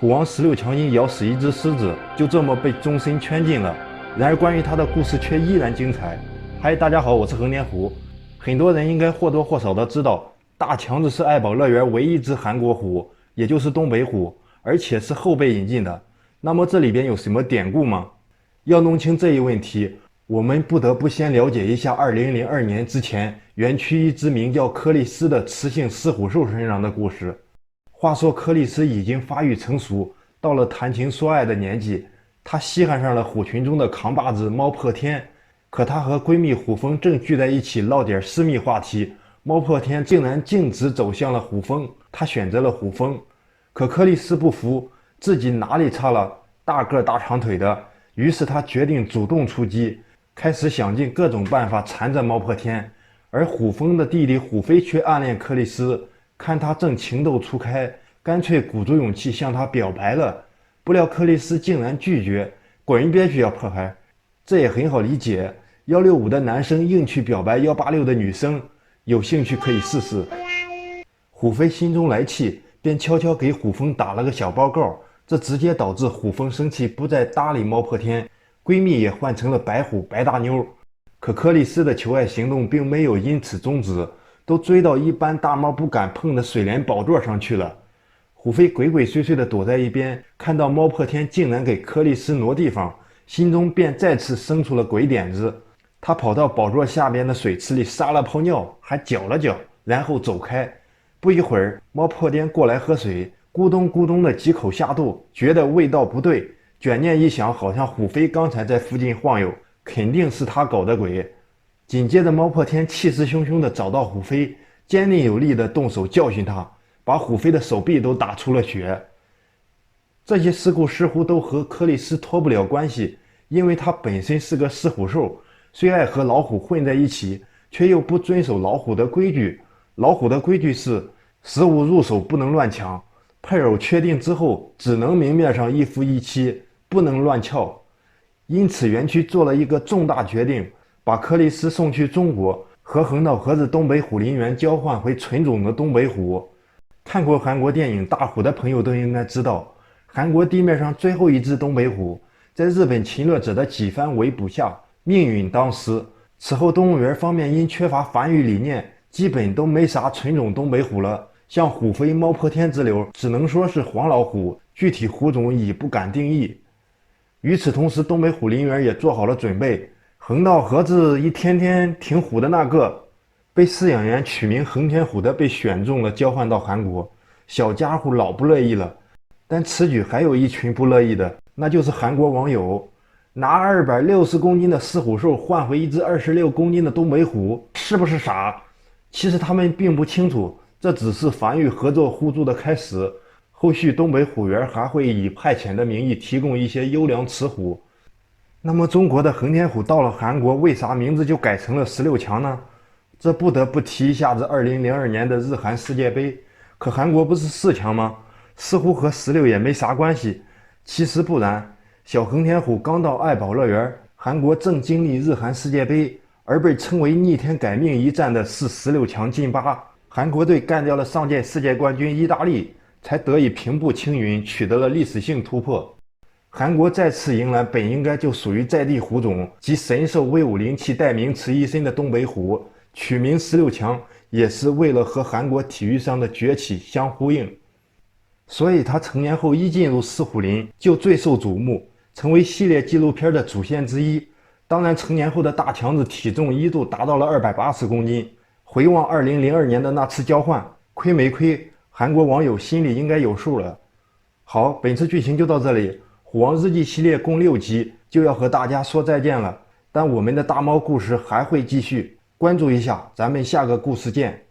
虎王16强因咬死一只狮子，就这么被终身圈禁了。然而关于他的故事却依然精彩。嗨，大家好，我是横天虎。很多人应该或多或少的知道，大强子是爱宝乐园唯一一只韩国虎，也就是东北虎，而且是后被引进的。那么这里边有什么典故吗？要弄清这一问题，我们不得不先了解一下2002年之前园区一只名叫柯利斯的雌性狮虎兽身上的故事。话说柯利斯已经发育成熟，到了谈情说爱的年纪，她稀罕上了虎群中的扛把子猫破天。可她和闺蜜虎峰正聚在一起唠点私密话题，猫破天竟然径直走向了虎峰，她选择了虎峰。可柯利斯不服，自己哪里差了大个大长腿的，于是她决定主动出击，开始想尽各种办法缠着猫破天。而虎峰的弟弟虎飞却暗恋柯利斯，看他正情窦初开，干脆鼓足勇气向他表白了。不料柯利斯竟然拒绝，滚一边去啊破孩！这也很好理解，165的男生硬去表白186的女生，有兴趣可以试试。虎飞心中来气，便悄悄给虎峰打了个小报告，这直接导致虎峰生气，不再搭理猫破天，闺蜜也换成了白虎白大妞。可柯利斯的求爱行动并没有因此终止，都追到一般大猫不敢碰的水帘宝座上去了。虎飞鬼鬼祟祟地躲在一边，看到猫破天竟然给柯利斯挪地方，心中便再次生出了鬼点子。他跑到宝座下边的水池里撒了泡尿，还搅了搅，然后走开。不一会儿，猫破天过来喝水，咕咚咕咚的几口下肚，觉得味道不对，卷念一想，好像虎飞刚才在附近晃悠，肯定是他搞的鬼。紧接着猫破天气势汹汹地找到虎飞，坚定有力地动手教训他，把虎飞的手臂都打出了血。这些事故似乎都和柯利斯脱不了关系，因为他本身是个狮虎兽，虽爱和老虎混在一起，却又不遵守老虎的规矩。老虎的规矩是食物入手不能乱抢，配偶确定之后只能明面上一夫一妻，不能乱撬。因此园区做了一个重大决定，把柯利斯送去中国，和横道河子东北虎林园交换回纯种的东北虎。看过韩国电影《大虎》的朋友都应该知道，韩国地面上最后一只东北虎在日本侵略者的几番围捕下命运当时。此后动物园方面因缺乏繁育理念，基本都没啥纯种东北虎了，像虎飞猫破天之流只能说是黄老虎，具体虎种已不敢定义。与此同时，东北虎林园也做好了准备，横道河子一天天挺虎的那个被饲养员取名横天虎的被选中了，交换到韩国。小家伙老不乐意了，但此举还有一群不乐意的，那就是韩国网友。拿260公斤的狮虎兽换回一只26公斤的东北虎，是不是傻？其实他们并不清楚，这只是繁育合作互助的开始，后续东北虎园还会以派遣的名义提供一些优良雌虎。那么中国的横天虎到了韩国，为啥名字就改成了16强呢？这不得不提一下子2002年的日韩世界杯。可韩国不是4强吗？似乎和16也没啥关系。其实不然，小横天虎刚到爱宝乐园，韩国正经历日韩世界杯，而被称为逆天改命一战的是16强进8。韩国队干掉了上届世界冠军意大利，才得以平步青云，取得了历史性突破。韩国再次迎来本应该就属于在地虎种及神兽威武灵气代名词一身的东北虎，取名16强也是为了和韩国体育上的崛起相呼应。所以他成年后一进入狮虎林就最受瞩目，成为系列纪录片的主线之一。当然成年后的大强子体重一度达到了280公斤。回望2002年的那次交换，亏没亏，韩国网友心里应该有数了。好，本次剧情就到这里，虎王日记系列共6集就要和大家说再见了，但我们的大猫故事还会继续，关注一下，咱们下个故事见。